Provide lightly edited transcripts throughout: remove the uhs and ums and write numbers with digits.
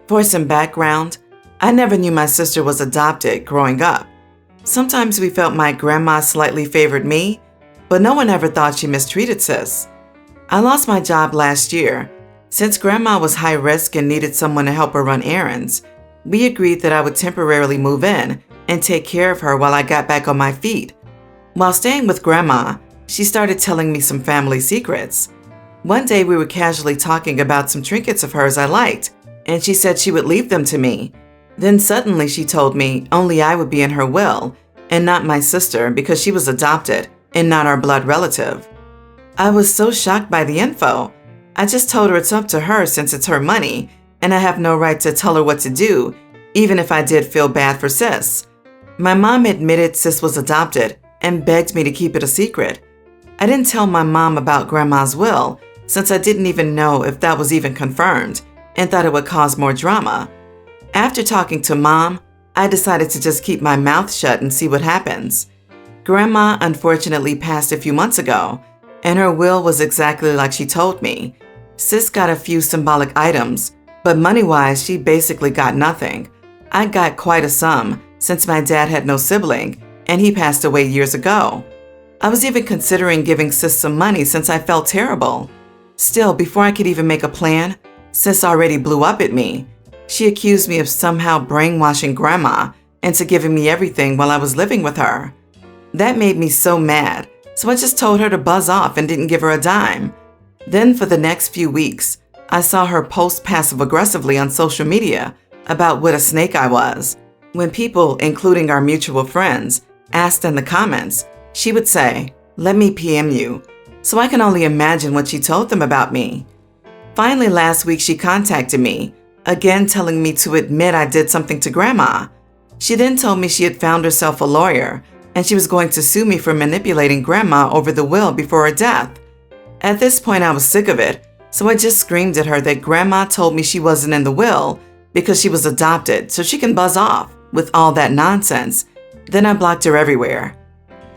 For some background, I never knew my sister was adopted growing up. Sometimes we felt my grandma slightly favored me, but no one ever thought she mistreated sis. I lost my job last year. Since grandma was high risk and needed someone to help her run errands, we agreed that I would temporarily move in and take care of her while I got back on my feet. While staying with grandma, she started telling me some family secrets. One day we were casually talking about some trinkets of hers I liked, and she said she would leave them to me. Then suddenly she told me only I would be in her will and not my sister because she was adopted and not our blood relative. I was so shocked by the info. I just told her it's up to her since it's her money, and I have no right to tell her what to do, even if I did feel bad for sis. My mom admitted sis was adopted and begged me to keep it a secret. I didn't tell my mom about grandma's will since I didn't even know if that was even confirmed and thought it would cause more drama. After talking to mom, I decided to just keep my mouth shut and see what happens. Grandma unfortunately passed a few months ago, and her will was exactly like she told me. Sis got a few symbolic items, but money-wise, she basically got nothing. I got quite a sum since my dad had no sibling, and he passed away years ago. I was even considering giving sis some money since I felt terrible. Still, before I could even make a plan, sis already blew up at me. She accused me of somehow brainwashing grandma into giving me everything while I was living with her. That made me so mad, so I just told her to buzz off and didn't give her a dime. Then for the next few weeks, I saw her post passive-aggressively on social media about what a snake I was. When people, including our mutual friends, asked in the comments, she would say, "Let me PM you." So I can only imagine what she told them about me. Finally, last week she contacted me, again telling me to admit I did something to grandma. She then told me she had found herself a lawyer and she was going to sue me for manipulating grandma over the will before her death. At this point, I was sick of it, so I just screamed at her that grandma told me she wasn't in the will because she was adopted, so she can buzz off with all that nonsense. Then I blocked her everywhere.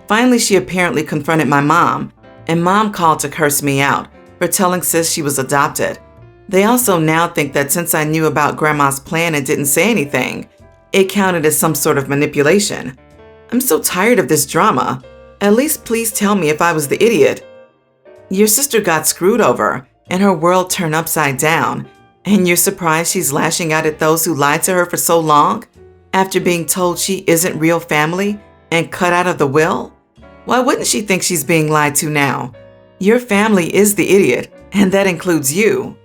Finally, she apparently confronted my mom, and mom called to curse me out for telling sis she was adopted. They also now think that since I knew about grandma's plan and didn't say anything, it counted as some sort of manipulation. I'm so tired of this drama. At least please tell me if I was the idiot. Your sister got screwed over and her world turned upside down, and you're surprised she's lashing out at those who lied to her for so long after being told she isn't real family and cut out of the will? Why wouldn't she think she's being lied to now? Your family is the idiot, and that includes you.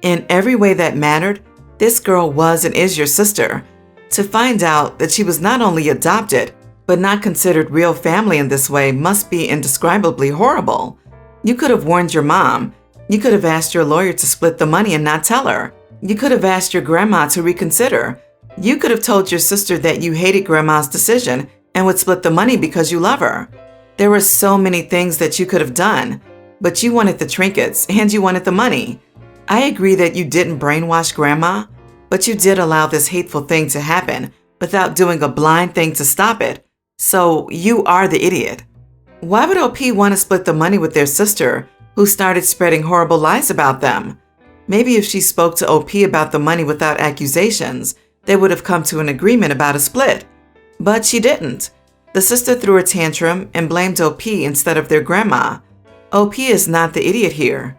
In every way that mattered, this girl was and is your sister. To find out that she was not only adopted, but not considered real family in this way must be indescribably horrible. You could have warned your mom. You could have asked your lawyer to split the money and not tell her. You could have asked your grandma to reconsider. You could have told your sister that you hated grandma's decision and would split the money because you love her. There were so many things that you could have done, but you wanted the trinkets and you wanted the money. I agree that you didn't brainwash grandma, but you did allow this hateful thing to happen without doing a blind thing to stop it. So you are the idiot. Why would OP want to split the money with their sister who started spreading horrible lies about them? Maybe if she spoke to OP about the money without accusations, they would have come to an agreement about a split. But she didn't. The sister threw a tantrum and blamed OP instead of their grandma. OP is not the idiot here.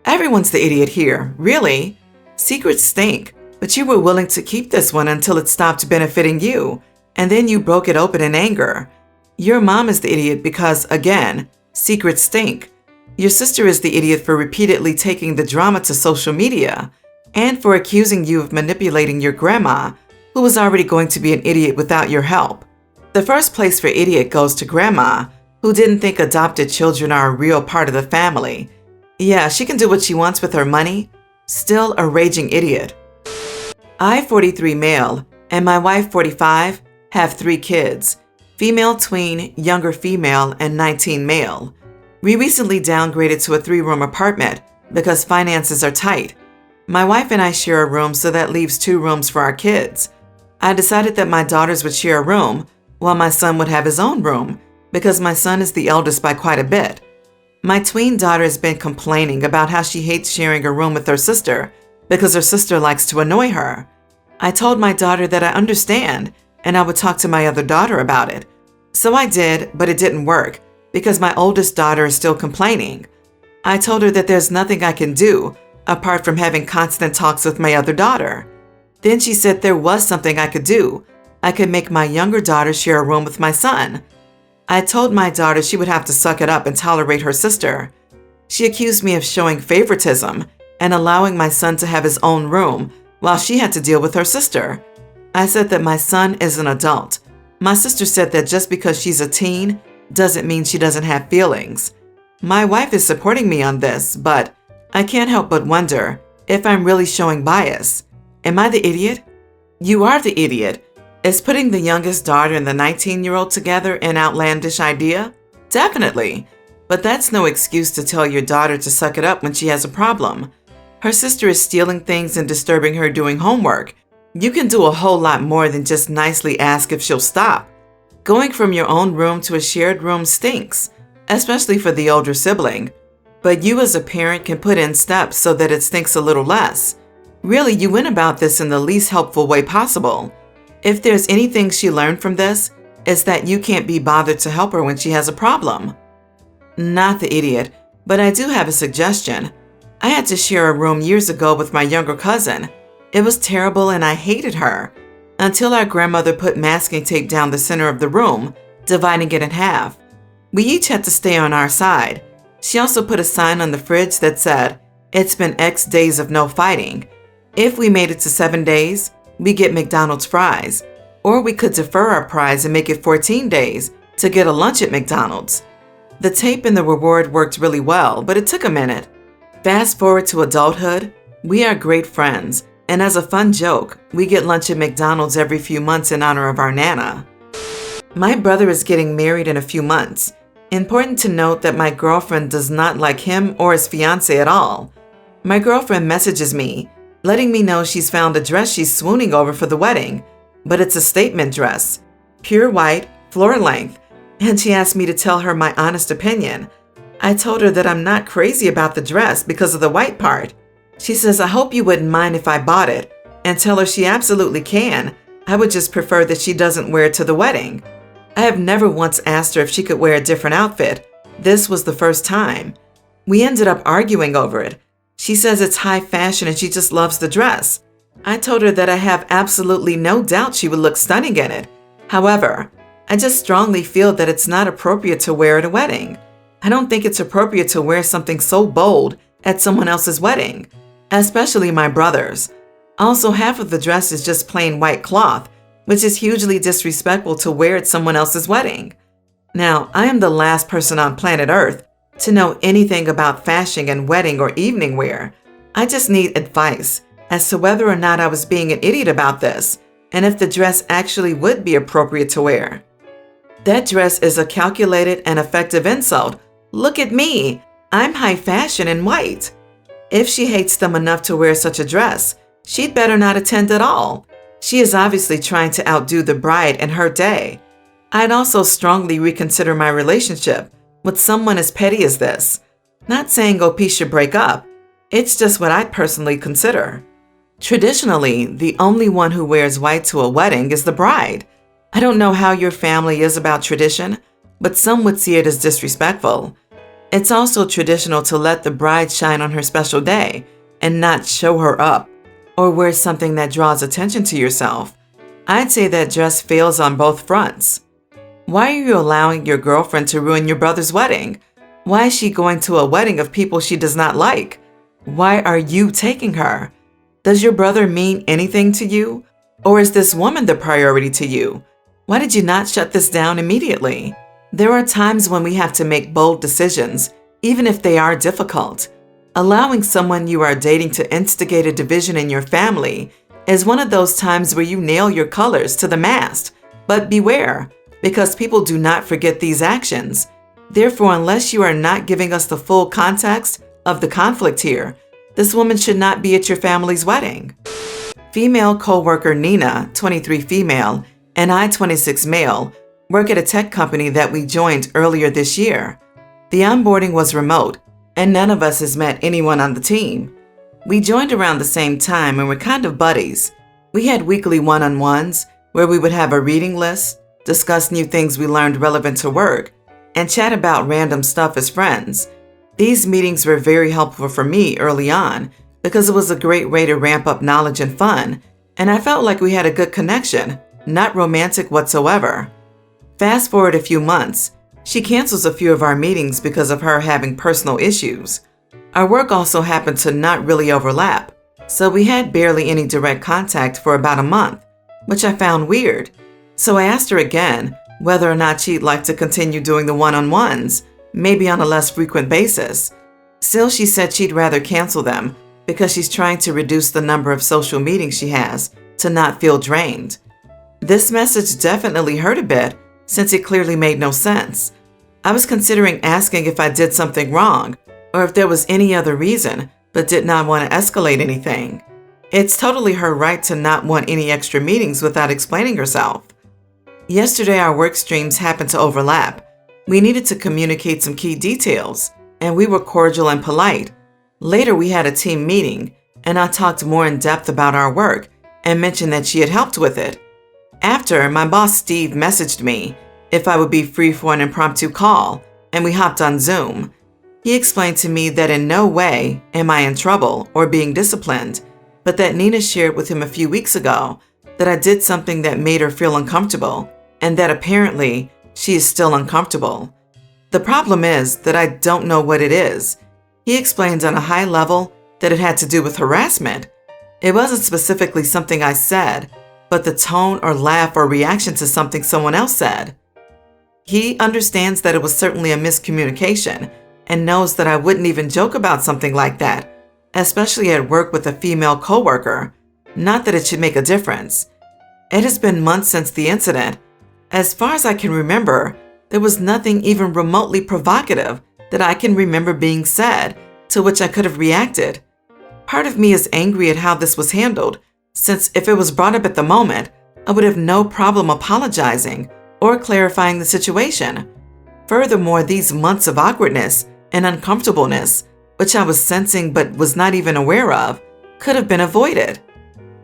Everyone's the idiot here, really. Secrets stink, but you were willing to keep this one until it stopped benefiting you, and then you broke it open in anger. Your mom is the idiot because, again, secrets stink. Your sister is the idiot for repeatedly taking the drama to social media and for accusing you of manipulating your grandma, who was already going to be an idiot without your help. The first place for idiot goes to grandma, who didn't think adopted children are a real part of the family. Yeah, she can do what she wants with her money. Still a raging idiot. I, 43 male, and my wife, 45, have 3 kids, female tween, younger female, and 19 male. We recently downgraded to a 3-room apartment because finances are tight. My wife and I share a room, so that leaves 2 rooms for our kids. I decided that my daughters would share a room while my son would have his own room because my son is the eldest by quite a bit. My tween daughter has been complaining about how she hates sharing a room with her sister because her sister likes to annoy her. I told my daughter that I understand and I would talk to my other daughter about it. So I did, but it didn't work because my oldest daughter is still complaining. I told her that there's nothing I can do apart from having constant talks with my other daughter. Then she said there was something I could do. I could make my younger daughter share a room with my son. I told my daughter she would have to suck it up and tolerate her sister. She accused me of showing favoritism and allowing my son to have his own room while she had to deal with her sister. I said that my son is an adult. My sister said that just because she's a teen doesn't mean she doesn't have feelings. My wife is supporting me on this, but I can't help but wonder if I'm really showing bias. Am I the idiot? You are the idiot. Is putting the youngest daughter and the 19-year-old together an outlandish idea? Definitely. But that's no excuse to tell your daughter to suck it up when she has a problem. Her sister is stealing things and disturbing her doing homework. You can do a whole lot more than just nicely ask if she'll stop. Going from your own room to a shared room stinks, especially for the older sibling. But you as a parent can put in steps so that it stinks a little less. Really, you went about this in the least helpful way possible. If there's anything she learned from this, it's that you can't be bothered to help her when she has a problem. Not the idiot, but I do have a suggestion. I had to share a room years ago with my younger cousin. It was terrible and I hated her, until our grandmother put masking tape down the center of the room, dividing it in half. We each had to stay on our side. She also put a sign on the fridge that said, "It's been X days of no fighting. If we made it to 7 days, we get McDonald's fries, or we could defer our prize and make it 14 days to get a lunch at McDonald's." The tape and the reward worked really well, but it took a minute. Fast forward to adulthood, we are great friends, and as a fun joke, we get lunch at McDonald's every few months in honor of our Nana. My brother is getting married in a few months. Important to note that my girlfriend does not like him or his fiancé at all. My girlfriend messages me, letting me know she's found a dress she's swooning over for the wedding, but it's a statement dress, pure white, floor length, and she asked me to tell her my honest opinion. I told her that I'm not crazy about the dress because of the white part. She says, "I hope you wouldn't mind if I bought it," and tell her she absolutely can. I would just prefer that she doesn't wear it to the wedding. I have never once asked her if she could wear a different outfit. This was the first time. We ended up arguing over it. She says it's high fashion and she just loves the dress. I told her that I have absolutely no doubt she would look stunning in it. However, I just strongly feel that it's not appropriate to wear at a wedding. I don't think it's appropriate to wear something so bold at someone else's wedding, especially my brother's. Also, half of the dress is just plain white cloth, which is hugely disrespectful to wear at someone else's wedding. Now, I am the last person on planet Earth to know anything about fashion and wedding or evening wear. I just need advice as to whether or not I was being an idiot about this, and if the dress actually would be appropriate to wear. That dress is a calculated and effective insult. Look at me. I'm high fashion and white. If she hates them enough to wear such a dress, she'd better not attend at all. She is obviously trying to outdo the bride in her day. I'd also strongly reconsider my relationship with someone as petty as this. Not saying OP should break up. It's just what I'd personally consider. Traditionally, the only one who wears white to a wedding is the bride. I don't know how your family is about tradition, but some would see it as disrespectful. It's also traditional to let the bride shine on her special day and not show her up or wear something that draws attention to yourself. I'd say that dress fails on both fronts. Why are you allowing your girlfriend to ruin your brother's wedding? Why is she going to a wedding of people she does not like? Why are you taking her? Does your brother mean anything to you? Or is this woman the priority to you? Why did you not shut this down immediately? There are times when we have to make bold decisions, even if they are difficult. Allowing someone you are dating to instigate a division in your family is one of those times where you nail your colors to the mast. But beware, because people do not forget these actions. Therefore, unless you are not giving us the full context of the conflict here, this woman should not be at your family's wedding. Female co-worker Nina, 23 female, and I, 26 male, work at a tech company that we joined earlier this year. The onboarding was remote, and none of us has met anyone on the team. We joined around the same time and were kind of buddies. We had weekly one-on-ones where we would have a reading list, discuss new things we learned relevant to work, and chat about random stuff as friends. These meetings were very helpful for me early on because it was a great way to ramp up knowledge and fun, and I felt like we had a good connection, not romantic whatsoever. Fast forward a few months, she cancels a few of our meetings because of her having personal issues. Our work also happened to not really overlap, so we had barely any direct contact for about a month, which I found weird. So I asked her again whether or not she'd like to continue doing the one-on-ones, maybe on a less frequent basis. Still, she said she'd rather cancel them because she's trying to reduce the number of social meetings she has to not feel drained. This message definitely hurt a bit since it clearly made no sense. I was considering asking if I did something wrong or if there was any other reason, but did not want to escalate anything. It's totally her right to not want any extra meetings without explaining herself. Yesterday, our work streams happened to overlap. We needed to communicate some key details, and we were cordial and polite. Later, we had a team meeting, and I talked more in depth about our work and mentioned that she had helped with it. After, my boss Steve messaged me if I would be free for an impromptu call, and we hopped on Zoom. He explained to me that in no way am I in trouble or being disciplined, but that Nina shared with him a few weeks ago that I did something that made her feel uncomfortable, and that apparently she is still uncomfortable. The problem is that I don't know what it is. He explained on a high level that it had to do with harassment. It wasn't specifically something I said, but the tone or laugh or reaction to something someone else said. He understands that it was certainly a miscommunication and knows that I wouldn't even joke about something like that, especially at work with a female coworker. Not that it should make a difference. It has been months since the incident. As far as I can remember, there was nothing even remotely provocative that I can remember being said to which I could have reacted. Part of me is angry at how this was handled, since if it was brought up at the moment, I would have no problem apologizing or clarifying the situation. Furthermore, these months of awkwardness and uncomfortableness, which I was sensing but was not even aware of, could have been avoided.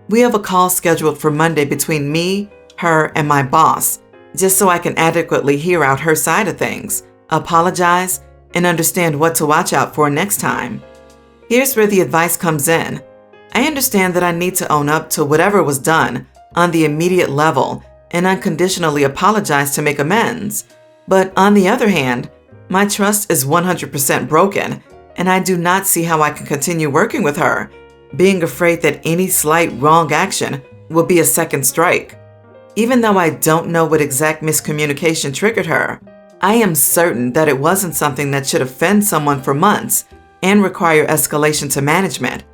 We have a call scheduled for Monday between me, her, and my boss, just so I can adequately hear out her side of things, apologize, and understand what to watch out for next time. Here's where the advice comes in. I understand that I need to own up to whatever was done on the immediate level and unconditionally apologize to make amends. But on the other hand, my trust is 100% broken, and I do not see how I can continue working with her, being afraid that any slight wrong action will be a second strike. Even though I don't know what exact miscommunication triggered her, I am certain that it wasn't something that should offend someone for months and require escalation to management.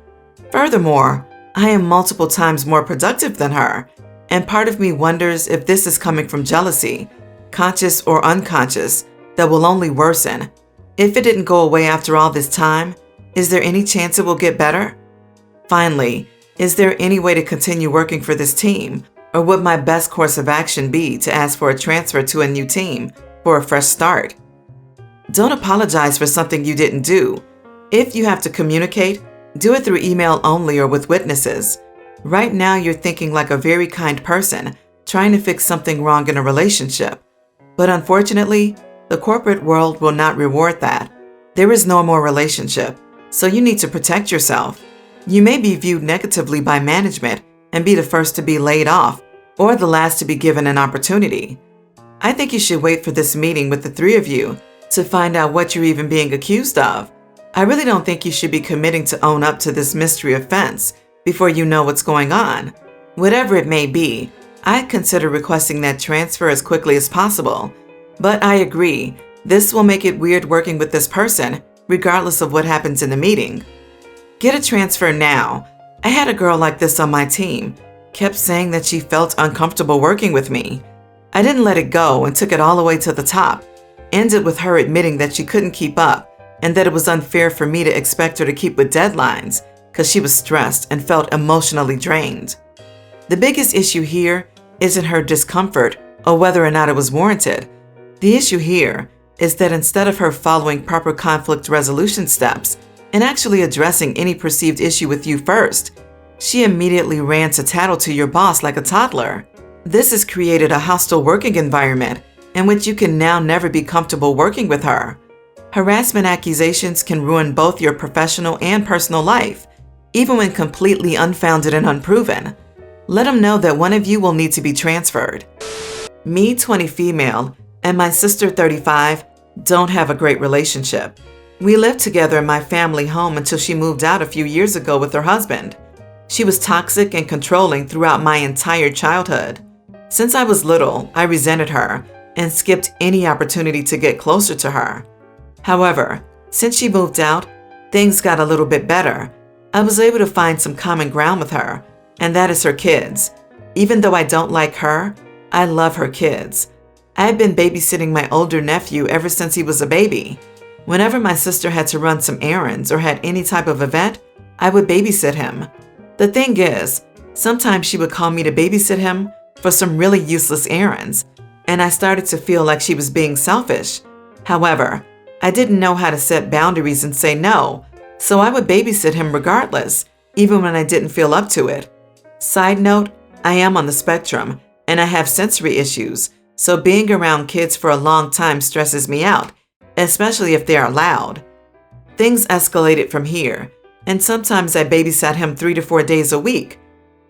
Furthermore, I am multiple times more productive than her, and part of me wonders if this is coming from jealousy, conscious or unconscious, that will only worsen. If it didn't go away after all this time, is there any chance it will get better? Finally, is there any way to continue working for this team, or would my best course of action be to ask for a transfer to a new team for a fresh start? Don't apologize for something you didn't do. If you have to communicate, do it through email only or with witnesses. Right now, you're thinking like a very kind person, trying to fix something wrong in a relationship. But unfortunately, the corporate world will not reward that. There is no more relationship, so you need to protect yourself. You may be viewed negatively by management and be the first to be laid off, or the last to be given an opportunity. I think you should wait for this meeting with the three of you to find out what you're even being accused of. I really don't think you should be committing to own up to this mystery offense before you know what's going on. Whatever it may be, I'd consider requesting that transfer as quickly as possible. But I agree, this will make it weird working with this person, regardless of what happens in the meeting. Get a transfer now. I had a girl like this on my team, kept saying that she felt uncomfortable working with me. I didn't let it go and took it all the way to the top. Ended with her admitting that she couldn't keep up and that it was unfair for me to expect her to keep with deadlines because she was stressed and felt emotionally drained. The biggest issue here isn't her discomfort or whether or not it was warranted. The issue here is that instead of her following proper conflict resolution steps and actually addressing any perceived issue with you first. She immediately ran to tattle to your boss like a toddler. This has created a hostile working environment in which you can now never be comfortable working with her. Harassment accusations can ruin both your professional and personal life, even when completely unfounded and unproven. Let them know that one of you will need to be transferred. Me, 20 female, and my sister, 35, don't have a great relationship. We lived together in my family home until she moved out a few years ago with her husband. She was toxic and controlling throughout my entire childhood. Since I was little, I resented her and skipped any opportunity to get closer to her. However, since she moved out, things got a little bit better. I was able to find some common ground with her, and that is her kids. Even though I don't like her, I love her kids. I have been babysitting my older nephew ever since he was a baby. Whenever my sister had to run some errands or had any type of event, I would babysit him. The thing is, sometimes she would call me to babysit him for some really useless errands, and I started to feel like she was being selfish. However, I didn't know how to set boundaries and say no, so I would babysit him regardless, even when I didn't feel up to it. Side note, I am on the spectrum, and I have sensory issues, so being around kids for a long time stresses me out, especially if they are loud. Things escalated from here, and sometimes I babysat him 3 to 4 days a week.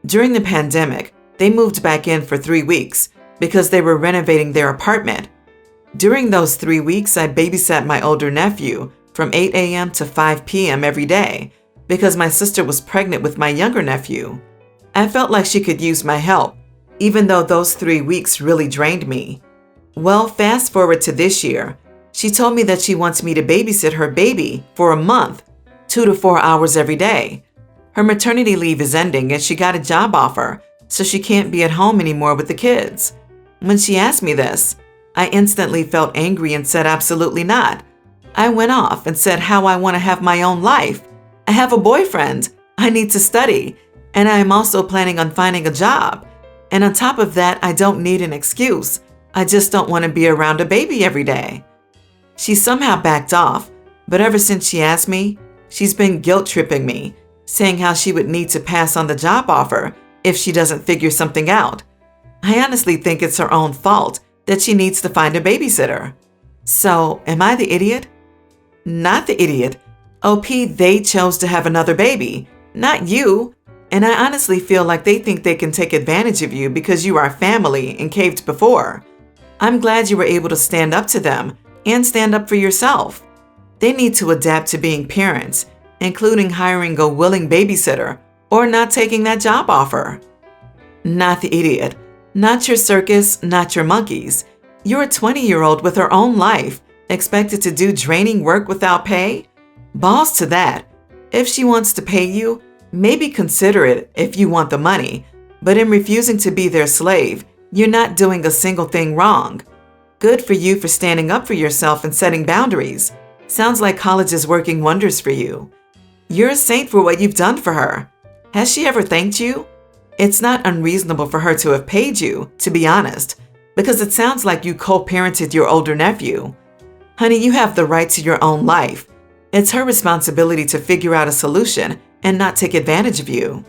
During the pandemic, they moved back in for 3 weeks because they were renovating their apartment. During those 3 weeks, I babysat my older nephew from 8 a.m. to 5 p.m. every day because my sister was pregnant with my younger nephew. I felt like she could use my help, even though those 3 weeks really drained me. Well, fast forward to this year. She told me that she wants me to babysit her baby for a month, 2 to 4 hours every day. Her maternity leave is ending and she got a job offer, so she can't be at home anymore with the kids. When she asked me this, I instantly felt angry and said absolutely not. I went off and said how I want to have my own life. I have a boyfriend, I need to study, and I am also planning on finding a job. And on top of that, I don't need an excuse. I just don't want to be around a baby every day. She somehow backed off, but ever since she asked me, she's been guilt-tripping me, saying how she would need to pass on the job offer if she doesn't figure something out. I honestly think it's her own fault that she needs to find a babysitter. So, am I the idiot? Not the idiot. OP, they chose to have another baby, not you. And I honestly feel like they think they can take advantage of you because you are family and caved before. I'm glad you were able to stand up to them and stand up for yourself. They need to adapt to being parents, including hiring a willing babysitter or not taking that job offer. Not the idiot. Not your circus, not your monkeys. You're a 20-year-old with her own life, expected to do draining work without pay? Balls to that. If she wants to pay you, maybe consider it if you want the money, but in refusing to be their slave, you're not doing a single thing wrong. Good for you for standing up for yourself and setting boundaries. Sounds like college is working wonders for you. You're a saint for what you've done for her. Has she ever thanked you? It's not unreasonable for her to have paid you, to be honest, because it sounds like you co-parented your older nephew. Honey, you have the right to your own life. It's her responsibility to figure out a solution and not take advantage of you.